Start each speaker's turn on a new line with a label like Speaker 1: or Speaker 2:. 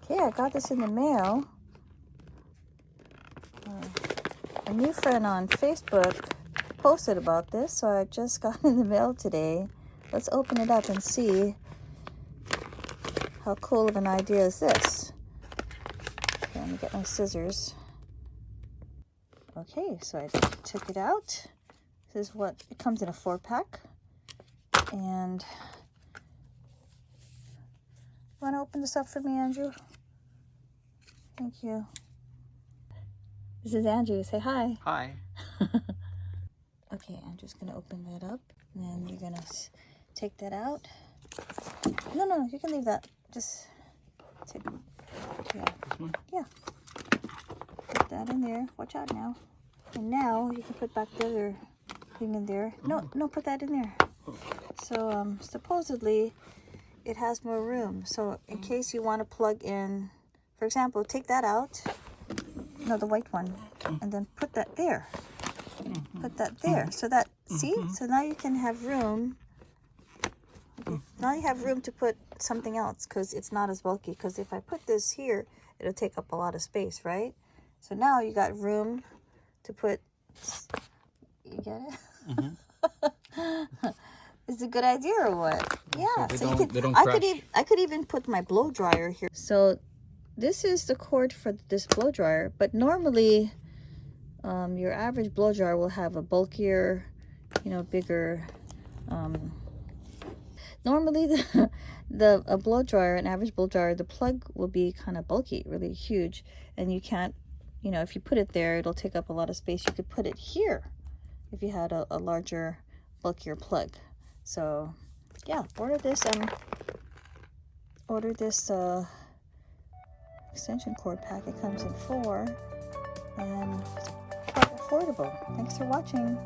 Speaker 1: Okay, I got this in the mail. A new friend on Facebook posted about this, so I just got it in the mail today. Let's open it up and see how cool of an idea is this. Okay, let me get my scissors. Okay, so I took it out. This is what it comes in, a 4-pack. And you want to open this up for me, Andrew? Thank you. This is Andrew. Say hi.
Speaker 2: Hi.
Speaker 1: Okay, I'm just going to open that up. And then you're going to take that out. No, you can leave that. Just take, yeah.
Speaker 2: This one?
Speaker 1: Yeah. Put that in there. Watch out now. And now you can put back the other thing in there. No, put that in there. So supposedly it has more room. So in case you want to plug in, for example, take that out. No, the white one. And then put that there. Put that there. So that, see? So now you can have room. Okay. Now you have room to put something else because it's not as bulky. Because if I put this here, it'll take up a lot of space, right? So now you got room to put, you get it? Is it a good idea or what? Yeah.
Speaker 2: So
Speaker 1: So you
Speaker 2: they don't
Speaker 1: can,
Speaker 2: crash.
Speaker 1: I could even put my blow dryer here. So this is the cord for this blow dryer, but normally your average blow dryer will have a bulkier, bigger. Normally a blow dryer, an average blow dryer, the plug will be kind of bulky, really huge, and you can't, if you put it there, it'll take up a lot of space. You could put it here if you had a larger, bulkier plug. So yeah, order this extension cord pack. It comes in 4 and it's quite affordable. Thanks for watching.